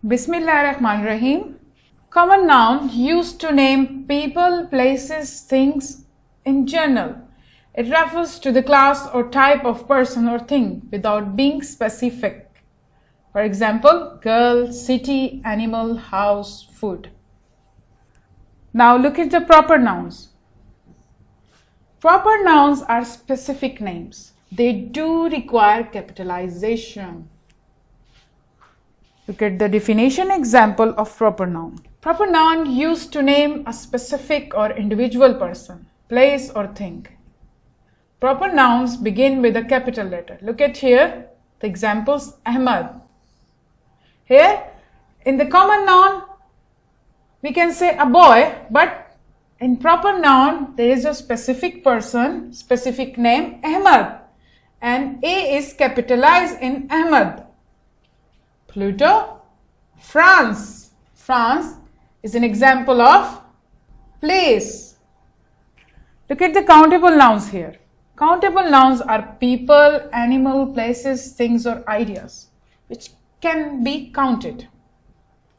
Bismillahirrahmanirrahim. Common noun used to name people, places, things in general. It refers to the class or type of person or thing without being specific. For example, girl, city, animal, house, food. Now look at the proper nouns. Proper nouns are specific names. They do require capitalization. Look at the definition example of proper noun. Proper noun used to name a specific or individual person, place or thing. Proper nouns begin with a capital letter. Look at here, the examples, Ahmad. Here, in the common noun, we can say a boy, but in proper noun, there is a specific person, specific name, Ahmad. And A is capitalized in Ahmad. Pluto, France. France is an example of place. Look at the countable nouns here. Countable nouns are people, animal, places, things or ideas which can be counted.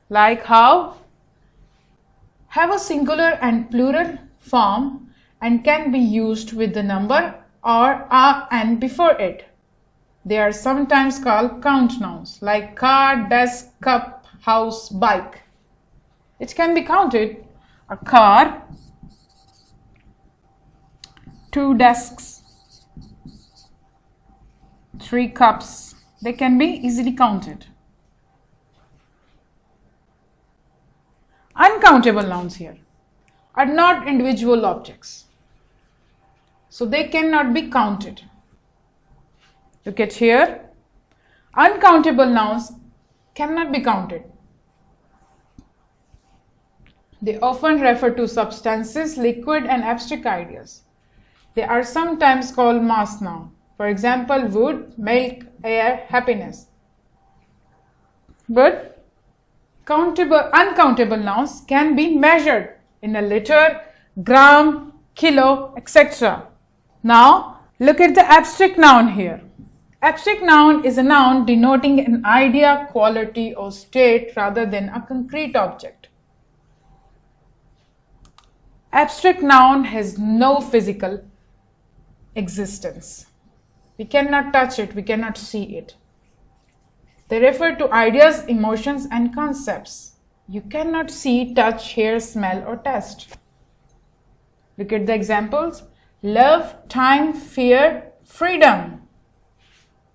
Like how? Have a singular and plural form and can be used with the number or a and before it. They are sometimes called count nouns like car, desk, cup, house, bike. It can be counted: a car, 2 desks, 3 cups. They can be easily counted. Uncountable nouns here are not individual objects, so they cannot be counted. Look at here. Uncountable nouns cannot be counted. They often refer to substances, liquid and abstract ideas. They are sometimes called mass noun. For example, wood, milk, air, happiness. But uncountable nouns can be measured in a liter, gram, kilo, etc. Now, look at the abstract noun here. Abstract noun is a noun denoting an idea, quality or state rather than a concrete object. Abstract noun has no physical existence. We cannot touch it, we cannot see it. They refer to ideas, emotions and concepts. You cannot see, touch, hear, smell or taste. Look at the examples. Love, time, fear, freedom.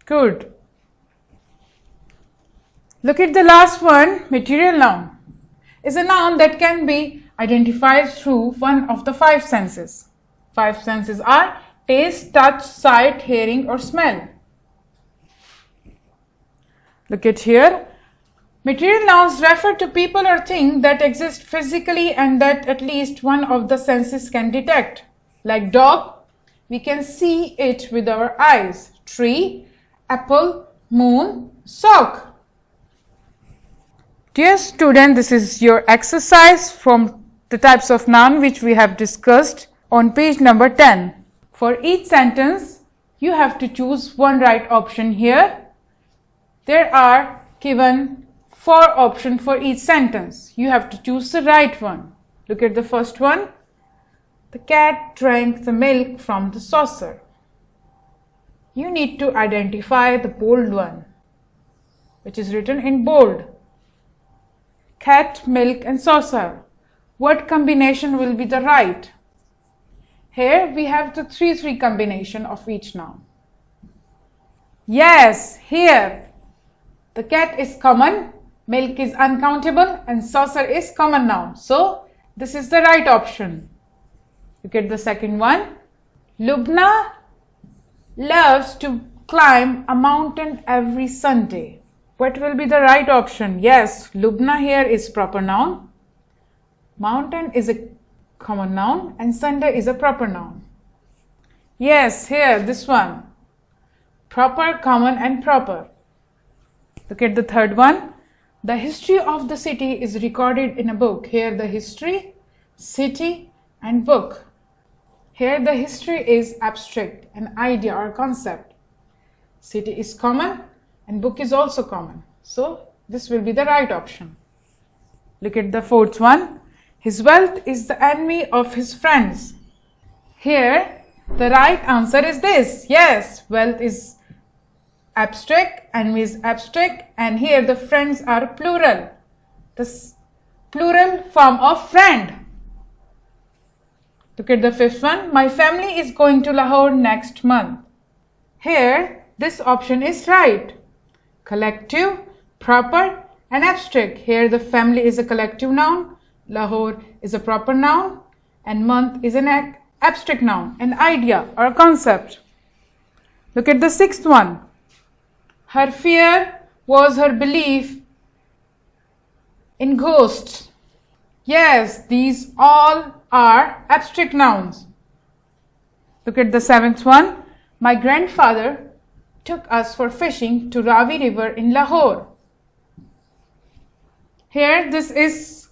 Good. Look at the last one. Material noun is a noun that can be identified through one of the 5 senses. 5 senses are taste, touch, sight, hearing or smell. Look at here. Material nouns refer to people or things that exist physically and that at least one of the senses can detect. Like dog, we can see it with our eyes. Tree, apple, moon, sock. Dear student, this is your exercise from the types of noun which we have discussed on page number 10. For each sentence, you have to choose one right option here. There are given 4 options for each sentence. You have to choose the right one. Look at the first one. The cat drank the milk from the saucer. You need to identify the bold one, which is written in bold. Cat, milk and saucer. What combination will be the right? Here we have the 3-3 combination of each noun. Yes, here the cat is common, milk is uncountable and saucer is common noun. So this is the right option. Look at the second one. Lubna loves to climb a mountain every Sunday. What will be the right option? Yes, Lubna here is proper noun. Mountain is a common noun and Sunday is a proper noun. Yes, here this one. Proper, common and proper. Look at the third one. The history of the city is recorded in a book. Here the history, city and book. Here the history is abstract, an idea or concept. City is common and book is also common. So This will be the right option. Look at the fourth one. His wealth is the enemy of his friends. Here, the right answer is this. Yes, wealth is abstract, enemy is abstract, and here the friends are plural. The plural form of friend. Look at the fifth one. My family is going to Lahore next month. Here, this option is right. Collective, proper, and abstract. Here, the family is a collective noun, Lahore is a proper noun, and month is an abstract noun, an idea or a concept. Look at the sixth one. Her fear was her belief in ghosts. Yes, these all are abstract nouns. Look at the seventh one. My grandfather took us for fishing to Ravi River in Lahore. Here this is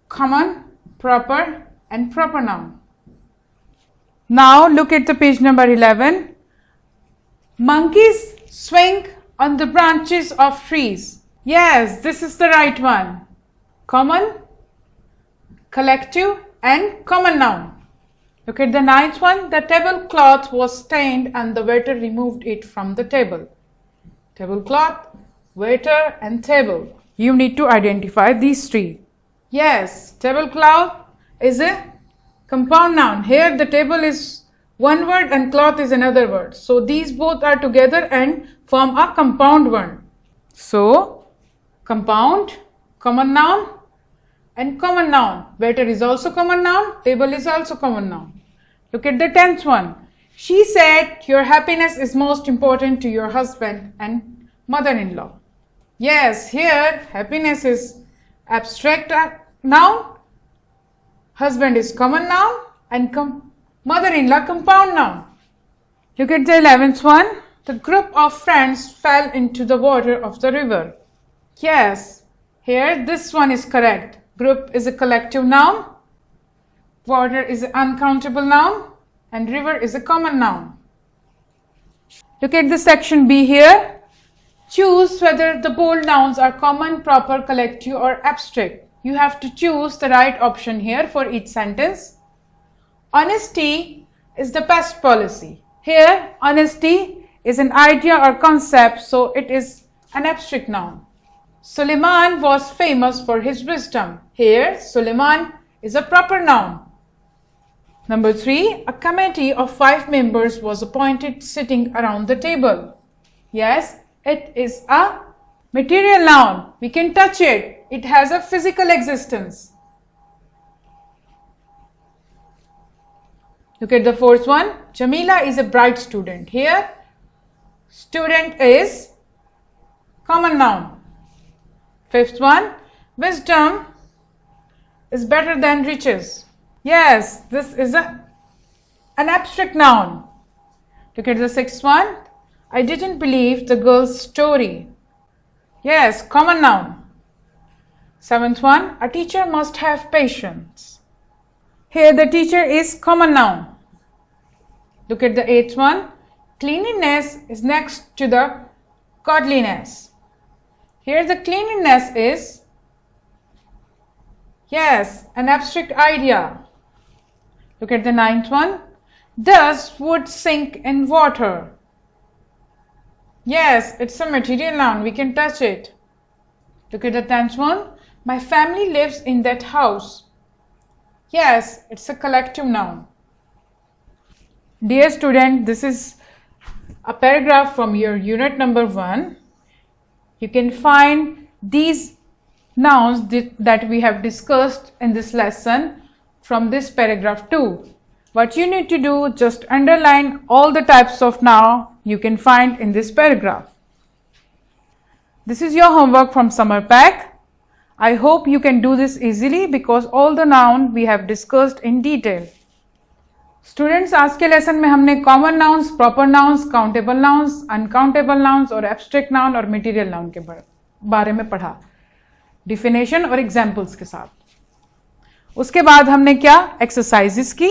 common, proper, and proper noun. Now look at the page number 11. Monkeys swing on the branches of trees. Yes, this is the right one. Common, collective, and common noun. Look at the ninth one. The tablecloth was stained and the waiter removed it from the table. Tablecloth, waiter, and table. You need to identify these three. Yes, tablecloth is a compound noun. Here the table is one word and cloth is another word. So these both are together and form a compound word. So compound, common noun, and common noun. Waiter is also common noun. Table is also common noun. Look at the 10th one. She said your happiness is most important to your husband and mother-in-law. Yes, here happiness is abstract noun. Husband is common noun and mother-in-law compound noun. Look at the 11th one. The group of friends fell into the water of the river. Yes, here this one is correct. Group is a collective noun, water is an uncountable noun, and river is a common noun. Look at the section B here. Choose whether the bold nouns are common, proper, collective, or abstract. You have to choose the right option here for each sentence. Honesty is the best policy. Here, honesty is an idea or concept, so it is an abstract noun. Suleiman was famous for his wisdom. Here, Suleiman is a proper noun. Number 3, a committee of 5 members was appointed sitting around the table. Yes, it is a material noun. We can touch it. It has a physical existence. Look at the fourth one. Jamila is a bright student. Here, student is common noun. Fifth one, wisdom is better than riches. Yes, this is an abstract noun. Look at the sixth one. I didn't believe the girl's story. Yes, common noun. Seventh one, a teacher must have patience. Here the teacher is common noun. Look at the eighth one. Cleanliness is next to the godliness. Here the cleanliness is, yes, an abstract idea. Look at the ninth one. Does wood sink in water? Yes, it's a material noun. We can touch it. Look at the 10th one. My family lives in that house. Yes, it's a collective noun. Dear student, this is a paragraph from your unit number 1. You can find these nouns that we have discussed in this lesson from this paragraph too. What you need to do, just underline all the types of noun you can find in this paragraph. This is your homework from summer pack. I hope you can do this easily because all the noun we have discussed in detail. Students, आज के lesson में हमने common nouns, proper nouns, countable nouns, uncountable nouns और abstract noun और material noun के बारे में पढ़ा, डिफिनेशन और एग्जाम्पल्स के साथ। उसके बाद हमने क्या एक्सरसाइजेस की,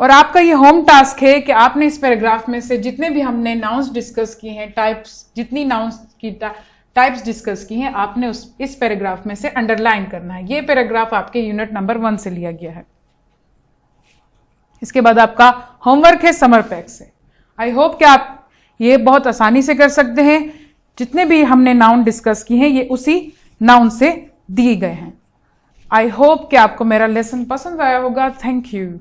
और आपका ये होम टास्क है कि आपने इस पैराग्राफ में से जितने भी हमने नाउन्स डिस्कस किए हैं, टाइप्स, जितनी नाउन्स की टाइप्स डिस्कस की हैं, आपने इस पैराग्राफ में से अंडरलाइन करना है। ये पैराग्राफ आपके यूनिट नंबर 1 से लिया गया है। इसके बाद आपका होमवर्क है समर पैक से। आई होप कि आप ये बहुत आसानी से कर सकते हैं। जितने भी हमने नाउन डिस्कस किए हैं ये उसी नाउन से दिए गए हैं। आई होप कि आपको मेरा लेसन पसंद आया होगा। Thank you.